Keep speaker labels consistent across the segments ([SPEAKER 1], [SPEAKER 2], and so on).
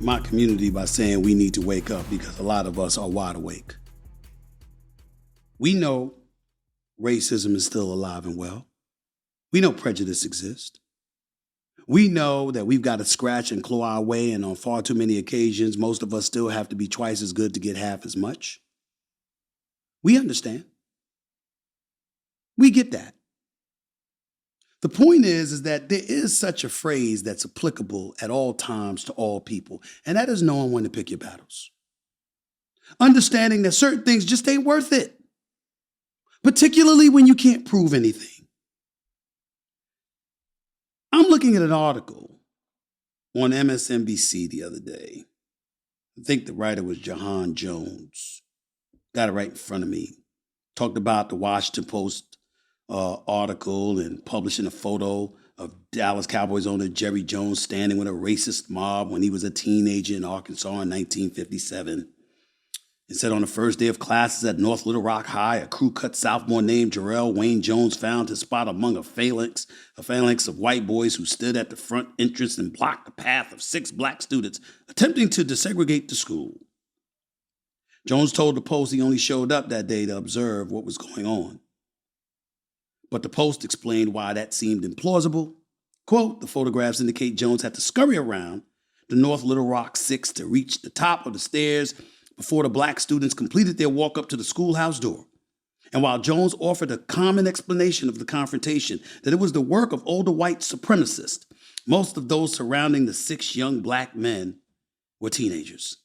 [SPEAKER 1] my community by saying we need to wake up because a lot of us are wide awake. We know racism is still alive and well. We know prejudice exists. We know that we've got to scratch and claw our way, and on far too many occasions, most of us still have to be twice as good to get half as much. We understand. We get that. The point is that there is such a phrase that's applicable at all times to all people, and that is knowing when to pick your battles. Understanding that certain things just ain't worth it, particularly when you can't prove anything. I'm looking at an article on MSNBC the other day. I think the writer was Jahan Jones. Got it right in front of me. Talked about the Washington Post article and publishing a photo of Dallas Cowboys owner Jerry Jones standing with a racist mob when he was a teenager in Arkansas in 1957. It said on the first day of classes at North Little Rock High, a crew-cut sophomore named Jarrell Wayne Jones found his spot among a phalanx of white boys who stood at the front entrance and blocked the path of 6 black students attempting to desegregate the school. Jones told the Post he only showed up that day to observe what was going on. But the Post explained why that seemed implausible. Quote, the photographs indicate Jones had to scurry around the North Little Rock 6 to reach the top of the stairs before the black students completed their walk up to the schoolhouse door. And while Jones offered a common explanation of the confrontation, that it was the work of older white supremacists, most of those surrounding the 6 young black men were teenagers.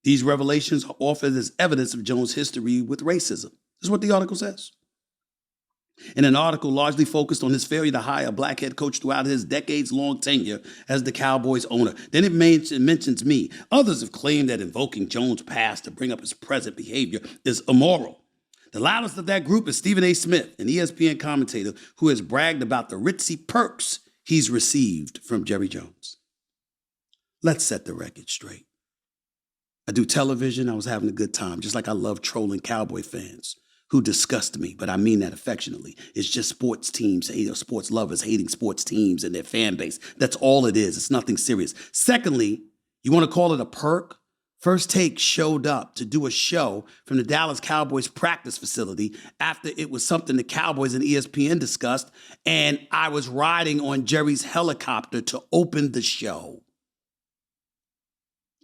[SPEAKER 1] These revelations are offered as evidence of Jones' history with racism. This is what the article says. In an article largely focused on his failure to hire a black head coach throughout his decades-long tenure as the Cowboys owner. Then it mentions me. Others have claimed that invoking Jones' past to bring up his present behavior is immoral. The loudest of that group is Stephen A. Smith, an ESPN commentator who has bragged about the ritzy perks he's received from Jerry Jones. Let's set the record straight. I do television. I was having a good time, just like I love trolling Cowboy fans who disgust me, but I mean that affectionately. It's just sports teams, sports lovers hating sports teams and their fan base. That's all it is. It's nothing serious. Secondly, you want to call it a perk? First Take showed up to do a show from the Dallas Cowboys practice facility after it was something the Cowboys and ESPN discussed, and I was riding on Jerry's helicopter to open the show.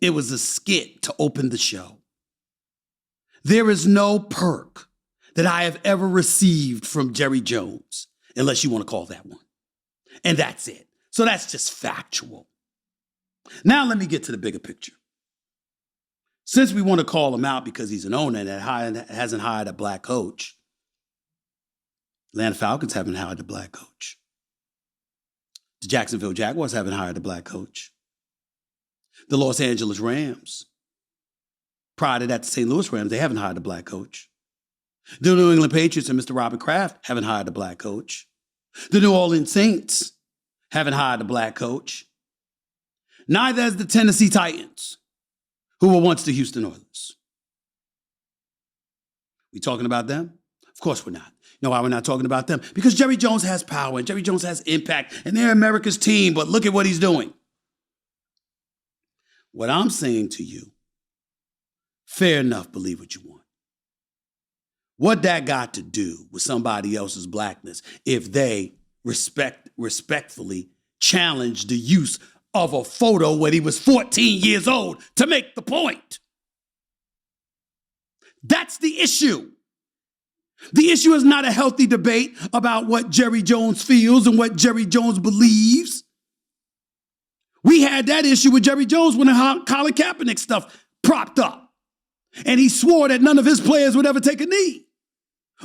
[SPEAKER 1] It was a skit to open the show. There is no perk that I have ever received from Jerry Jones, unless you want to call that one. And that's it. So that's just factual. Now let me get to the bigger picture. Since we want to call him out because he's an owner that hasn't hired a black coach, Atlanta Falcons haven't hired a black coach. The Jacksonville Jaguars haven't hired a black coach. The Los Angeles Rams, prior to that, the St. Louis Rams, they haven't hired a black coach. The New England Patriots and Mr. Robert Kraft haven't hired a black coach. The New Orleans Saints haven't hired a black coach. Neither has the Tennessee Titans, who were once the Houston Oilers. We talking about them? Of course we're not. You know why we're not talking about them? Because Jerry Jones has power and Jerry Jones has impact and they're America's team, but look at what he's doing. What I'm saying to you, fair enough, believe what you want. What that got to do with somebody else's blackness if they respectfully challenge the use of a photo when he was 14 years old to make the point? That's the issue. The issue is not a healthy debate about what Jerry Jones feels and what Jerry Jones believes. We had that issue with Jerry Jones when the Colin Kaepernick stuff propped up. And he swore that none of his players would ever take a knee.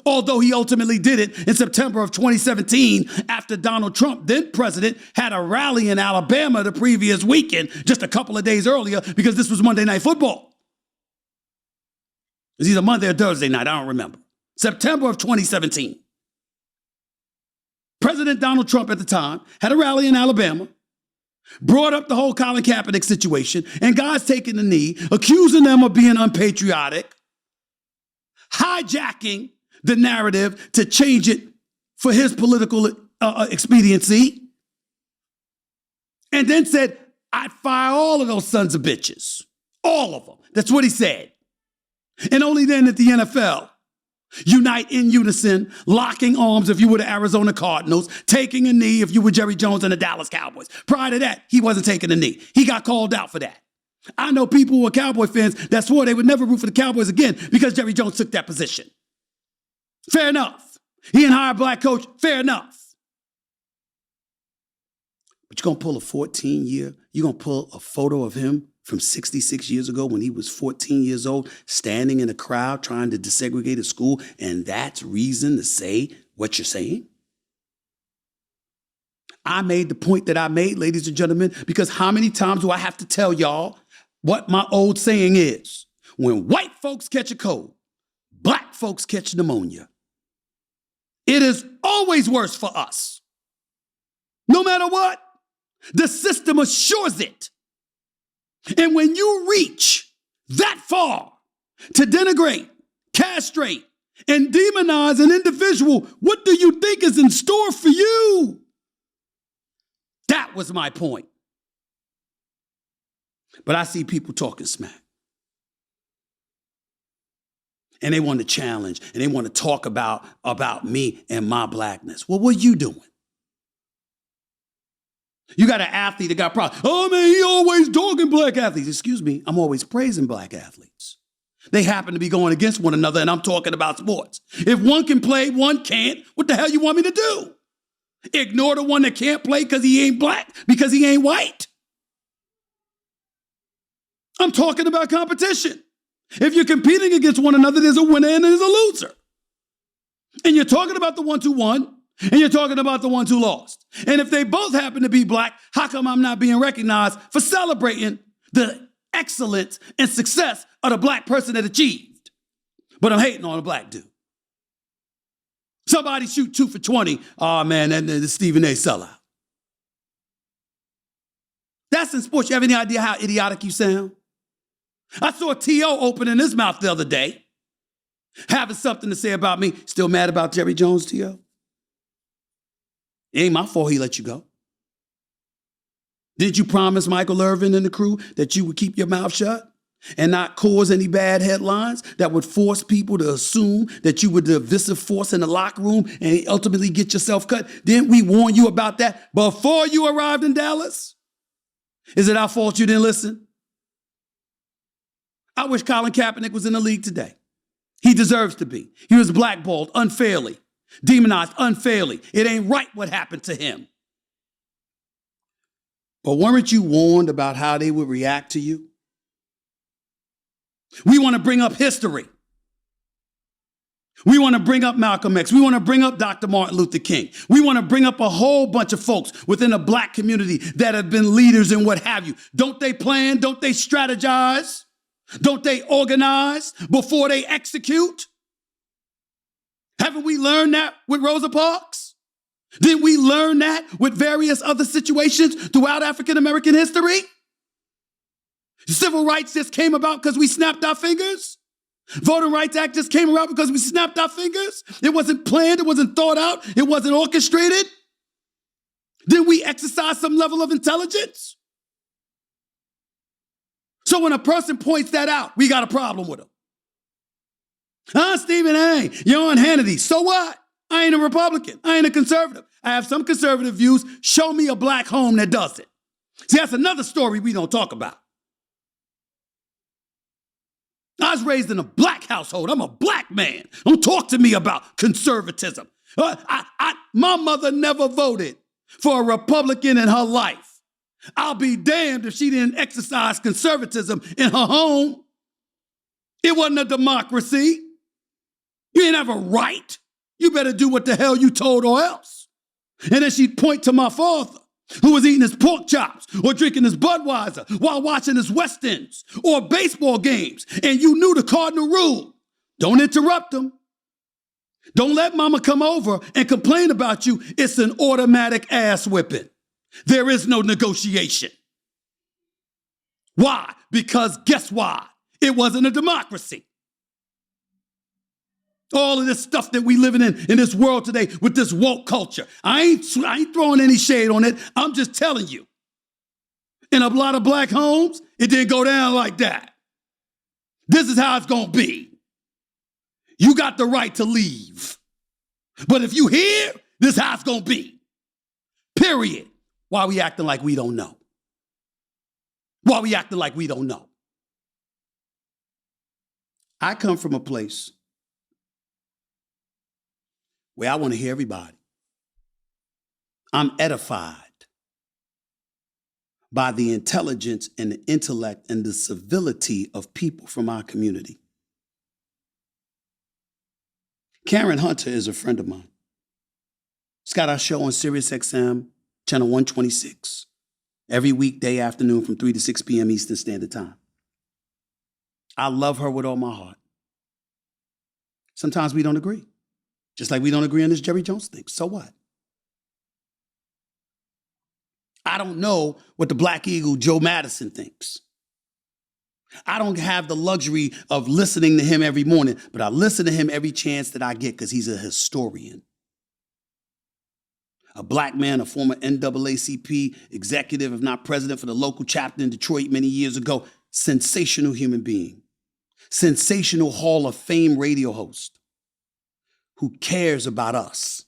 [SPEAKER 1] Although he ultimately did it in September of 2017 after Donald Trump, then president, had a rally in Alabama the previous weekend, just a couple of days earlier, because this was Monday Night Football. It was either Monday or Thursday night, I don't remember. September of 2017. President Donald Trump at the time had a rally in Alabama, brought up the whole Colin Kaepernick situation, and guys taking the knee, accusing them of being unpatriotic, hijacking the narrative to change it for his political expediency, and then said, I'd fire all of those sons of bitches. All of them. That's what he said. And only then did the NFL unite in unison, locking arms if you were the Arizona Cardinals, taking a knee if you were Jerry Jones and the Dallas Cowboys. Prior to that, he wasn't taking a knee. He got called out for that. I know people who are Cowboy fans that swore they would never root for the Cowboys again because Jerry Jones took that position. Fair enough. He didn't hire a black coach. Fair enough. But you're going to pull a 14-year, you're going to pull a photo of him from 66 years ago when he was 14 years old, standing in a crowd trying to desegregate a school, and that's reason to say what you're saying? I made the point that I made, ladies and gentlemen, because how many times do I have to tell y'all what my old saying is? When white folks catch a cold, black folks catch pneumonia. It is always worse for us. No matter what, the system assures it. And when you reach that far to denigrate, castrate, and demonize an individual, what do you think is in store for you? That was my point. But I see people talking smack. And they want to challenge, and they want to talk about me and my blackness. Well, what are you doing? You got an athlete that got problems. Oh, man, he always dogging black athletes. Excuse me, I'm always praising black athletes. They happen to be going against one another, and I'm talking about sports. If one can play, one can't, what the hell you want me to do? Ignore the one that can't play because he ain't black, because he ain't white? I'm talking about competition. If you're competing against one another, there's a winner and there's a loser. And you're talking about the ones who won, and you're talking about the ones who lost. And if they both happen to be black, how come I'm not being recognized for celebrating the excellence and success of the black person that achieved? But I'm hating on a black dude. Somebody shoot 2 for 20. Oh, man, and the Stephen A. sellout. That's in sports. You have any idea how idiotic you sound? I saw T.O. opening his mouth the other day, having something to say about me. Still mad about Jerry Jones, T.O.? It ain't my fault he let you go. Did you promise Michael Irvin and the crew that you would keep your mouth shut and not cause any bad headlines that would force people to assume that you were the divisive force in the locker room and ultimately get yourself cut? Didn't we warn you about that before you arrived in Dallas? Is it our fault you didn't listen? I wish Colin Kaepernick was in the league today. He deserves to be. He was blackballed unfairly, demonized unfairly. It ain't right what happened to him. But weren't you warned about how they would react to you? We want to bring up history. We want to bring up Malcolm X. We want to bring up Dr. Martin Luther King. We want to bring up a whole bunch of folks within the black community that have been leaders and what have you. Don't they plan? Don't they strategize? Don't they organize before they execute? Haven't we learned that with Rosa Parks? Didn't we learn that with various other situations throughout African American history? Civil rights just came about because we snapped our fingers? Voting Rights Act just came around because we snapped our fingers? It wasn't planned, it wasn't thought out, it wasn't orchestrated? Did we exercise some level of intelligence? So when a person points that out, we got a problem with them. Stephen A., you're on Hannity. So what? I ain't a Republican. I ain't a conservative. I have some conservative views. Show me a black home that does it. See, that's another story we don't talk about. I was raised in a black household. I'm a black man. Don't talk to me about conservatism. My mother never voted for a Republican in her life. I'll be damned if she didn't exercise conservatism in her home. It wasn't a democracy. You didn't have a right. You better do what the hell you told or else. And then she'd point to my father, who was eating his pork chops or drinking his Budweiser while watching his West Ends or baseball games. And you knew the cardinal rule. Don't interrupt them. Don't let mama come over and complain about you. It's an automatic ass whipping. There is no negotiation. Why? Because guess why? It wasn't a democracy. All of this stuff that we living in this world today with this woke culture. I ain't throwing any shade on it. I'm just telling you. In a lot of black homes, it didn't go down like that. This is how it's going to be. You got the right to leave. But if you here, this is how it's going to be. Period. Why we acting like we don't know? Why we acting like we don't know? I come from a place where I want to hear everybody. I'm edified by the intelligence and the intellect and the civility of people from our community. Karen Hunter is a friend of mine. She's got our show on Sirius XM, channel 126, every weekday afternoon from 3 to 6 p.m. Eastern Standard Time. I love her with all my heart. Sometimes we don't agree. Just like we don't agree on this Jerry Jones thing. So what? I don't know what the Black Eagle Joe Madison thinks. I don't have the luxury of listening to him every morning, but I listen to him every chance that I get because he's a historian. A black man, a former NAACP executive, if not president for the local chapter in Detroit many years ago. Sensational human being. Sensational Hall of Fame radio host who cares about us.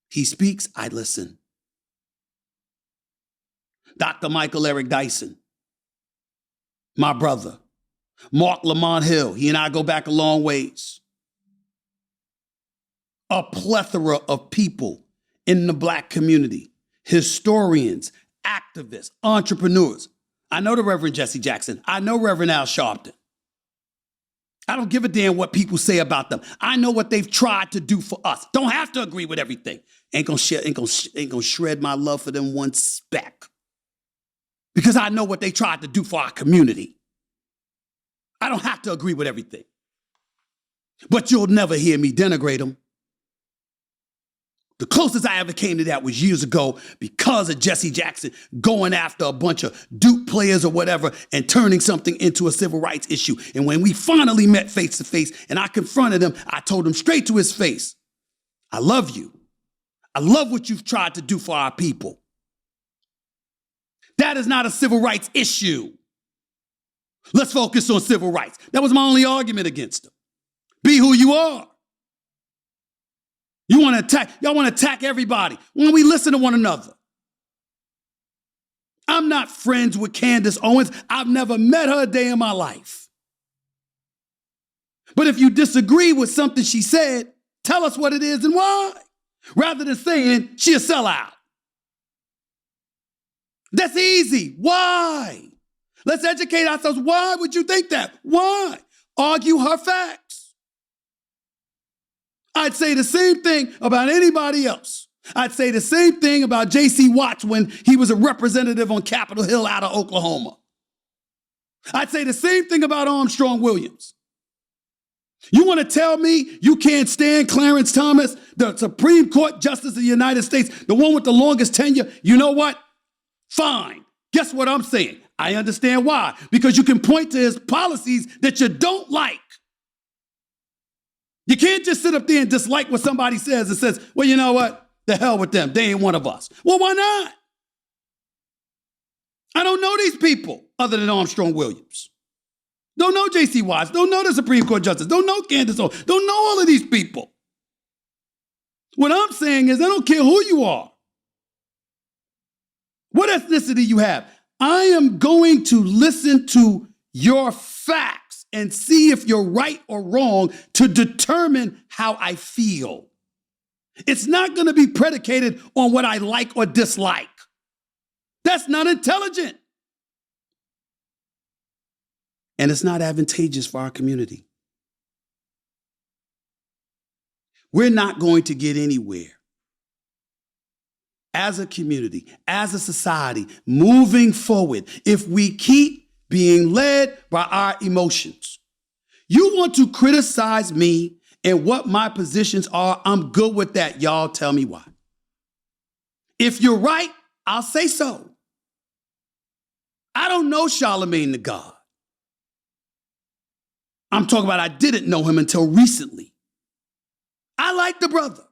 [SPEAKER 1] He speaks, I listen. Dr. Michael Eric Dyson, my brother. Mark Lamont Hill, he and I go back a long ways. A plethora of people in the black community, historians, activists, entrepreneurs. I know the Reverend Jesse Jackson. I know Reverend Al Sharpton. I don't give a damn what people say about them. I know what they've tried to do for us. Don't have to agree with everything. Ain't gonna shred my love for them one speck. Because I know what they tried to do for our community. I don't have to agree with everything. But you'll never hear me denigrate them. The closest I ever came to that was years ago because of Jesse Jackson going after a bunch of Duke players or whatever and turning something into a civil rights issue. And when we finally met face to face and I confronted him, I told him straight to his face, I love you. I love what you've tried to do for our people. That is not a civil rights issue. Let's focus on civil rights. That was my only argument against him. Be who you are. Y'all want to attack everybody. When we listen to one another. I'm not friends with Candace Owens. I've never met her a day in my life. But if you disagree with something she said, tell us what it is and why. Rather than saying she a sellout. That's easy. Why? Let's educate ourselves. Why would you think that? Why? Argue her facts. I'd say the same thing about anybody else. I'd say the same thing about J.C. Watts when he was a representative on Capitol Hill out of Oklahoma. I'd say the same thing about Armstrong Williams. You want to tell me you can't stand Clarence Thomas, the Supreme Court Justice of the United States, the one with the longest tenure? You know what? Fine. Guess what I'm saying? I understand why. Because you can point to his policies that you don't like. You can't just sit up there and dislike what somebody says and says, well, you know what? The hell with them. They ain't one of us. Well, why not? I don't know these people other than Armstrong Williams. Don't know J.C. Watts. Don't know the Supreme Court Justice. Don't know Candace Owens. Don't know all of these people. What I'm saying is I don't care who you are. What ethnicity you have. I am going to listen to your facts and see if you're right or wrong to determine how I feel. It's not going to be predicated on what I like or dislike. That's not intelligent. And it's not advantageous for our community. We're not going to get anywhere as a community, as a society, moving forward if we keep being led by our emotions. You want to criticize me and what my positions are, I'm good with that. Y'all tell me why. If you're right, I'll say so. I don't know Charlemagne the God. I'm talking about I didn't know him until recently. I like the brother.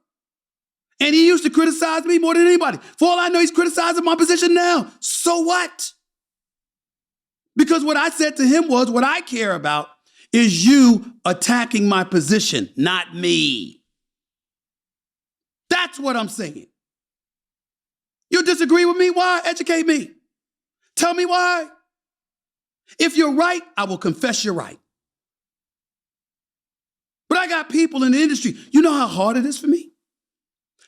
[SPEAKER 1] And he used to criticize me more than anybody. For all I know, he's criticizing my position now. So what? Because what I said to him was, what I care about is you attacking my position, not me. That's what I'm saying. You disagree with me? Why? Educate me. Tell me why. If you're right, I will confess you're right. But I got people in the industry. You know how hard it is for me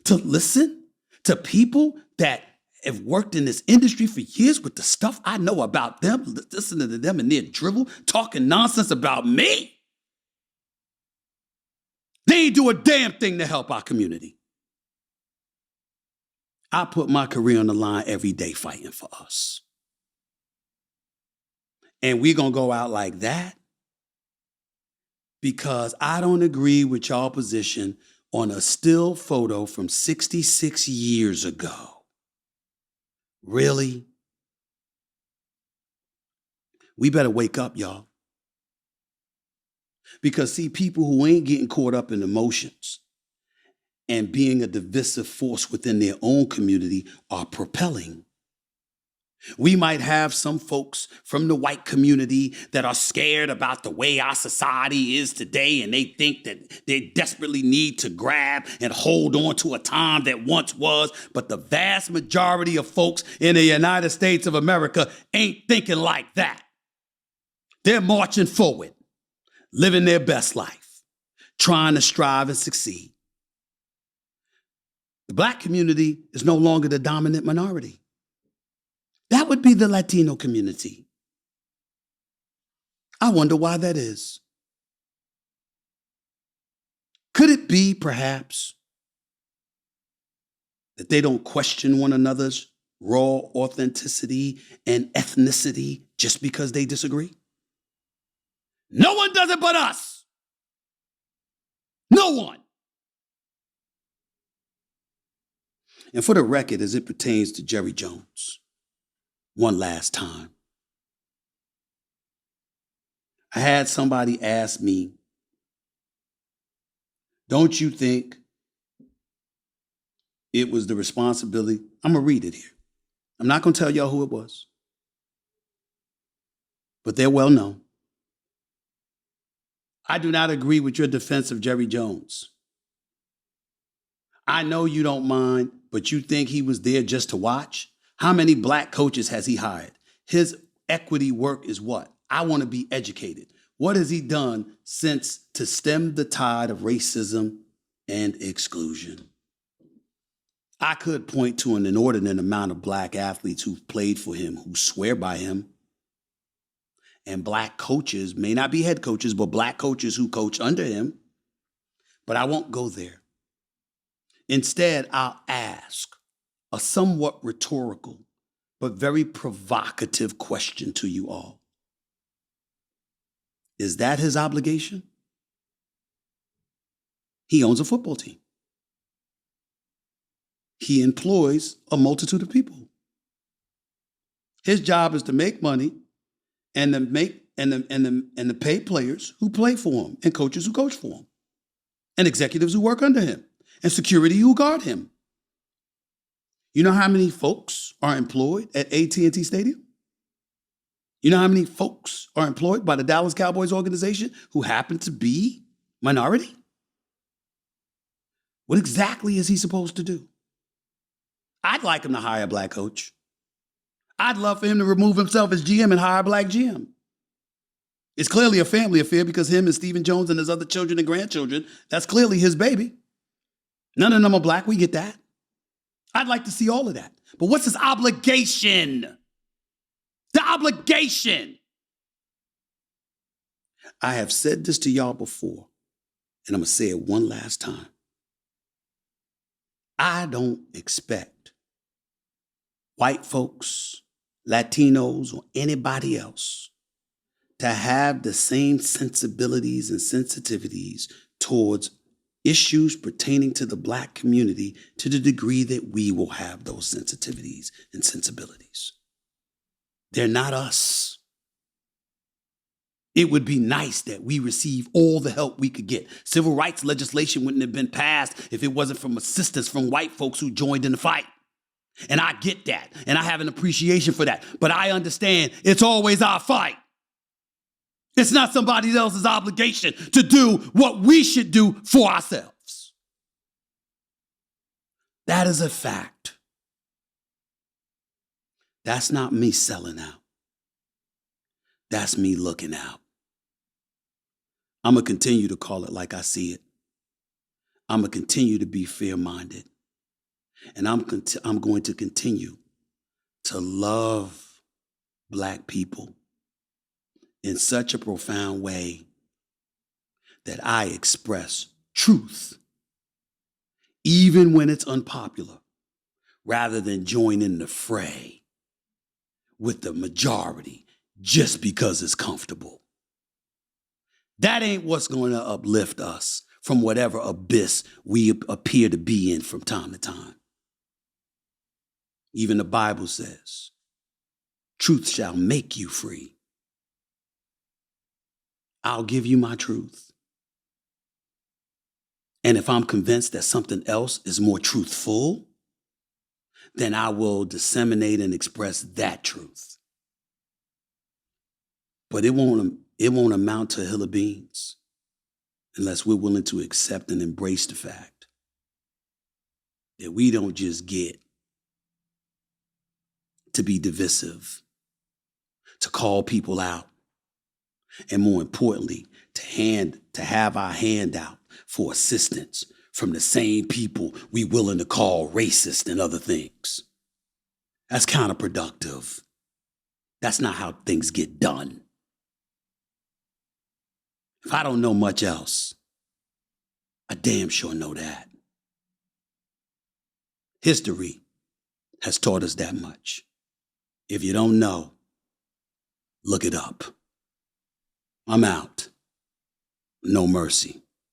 [SPEAKER 1] to listen to people that have worked in this industry for years with the stuff I know about them, listening to them and their drivel, talking nonsense about me. They ain't do a damn thing to help our community. I put my career on the line every day fighting for us. And we're going to go out like that because I don't agree with y'all position on a still photo from 66 years ago. Really? We better wake up, y'all. Because see, people who ain't getting caught up in emotions and being a divisive force within their own community are propelling. We might have some folks from the white community that are scared about the way our society is today, and they think that they desperately need to grab and hold on to a time that once was. But the vast majority of folks in the United States of America ain't thinking like that. They're marching forward, living their best life, trying to strive and succeed. The black community is no longer the dominant minority. That would be the Latino community. I wonder why that is. Could it be, perhaps, that they don't question one another's raw authenticity and ethnicity just because they disagree? No one does it but us. No one. And for the record, as it pertains to Jerry Jones, one last time. I had somebody ask me, don't you think it was the responsibility? I'm going to read it here. I'm not going to tell y'all who it was, but they're well known. I do not agree with your defense of Jerry Jones. I know you don't mind, but you think he was there just to watch? How many black coaches has he hired? His equity work is what? I want to be educated. What has he done since to stem the tide of racism and exclusion? I could point to an inordinate amount of black athletes who've played for him, who swear by him. And black coaches, may not be head coaches, but black coaches who coach under him. But I won't go there. Instead, I'll ask a somewhat rhetorical, but very provocative question to you all. Is that his obligation? He owns a football team. He employs a multitude of people. His job is to make money and to pay players who play for him and coaches who coach for him and executives who work under him and security who guard him. You know how many folks are employed at AT&T Stadium? You know how many folks are employed by the Dallas Cowboys organization who happen to be minority? What exactly is he supposed to do? I'd like him to hire a black coach. I'd love for him to remove himself as GM and hire a black GM. It's clearly a family affair because him and Stephen Jones and his other children and grandchildren, that's clearly his baby. None of them are black, we get that. I'd like to see all of that. But what's his obligation? The obligation. I have said this to y'all before, and I'm going to say it one last time. I don't expect white folks, Latinos, or anybody else to have the same sensibilities and sensitivities towards issues pertaining to the black community to the degree that we will have those sensitivities and sensibilities. They're not us. It would be nice that we receive all the help we could get. Civil rights legislation wouldn't have been passed if it wasn't from assistance from white folks who joined in the fight. And I get that. And I have an appreciation for that. But I understand it's always our fight. It's not somebody else's obligation to do what we should do for ourselves. That is a fact. That's not me selling out. That's me looking out. I'm going to continue to call it like I see it. I'm going to continue to be fair-minded. And I'm going to continue to love Black people in such a profound way that I express truth, even when it's unpopular, rather than join in the fray with the majority just because it's comfortable. That ain't what's going to uplift us from whatever abyss we appear to be in from time to time. Even the Bible says, truth shall make you free. I'll give you my truth. And if I'm convinced that something else is more truthful, then I will disseminate and express that truth. But it won't amount to a hill of beans unless we're willing to accept and embrace the fact that we don't just get to be divisive, to call people out, and more importantly, to have our hand out for assistance from the same people we willing to call racist and other things. That's counterproductive. That's not how things get done. If I don't know much else, I damn sure know that. History has taught us that much. If you don't know, look it up. I'm out. No mercy.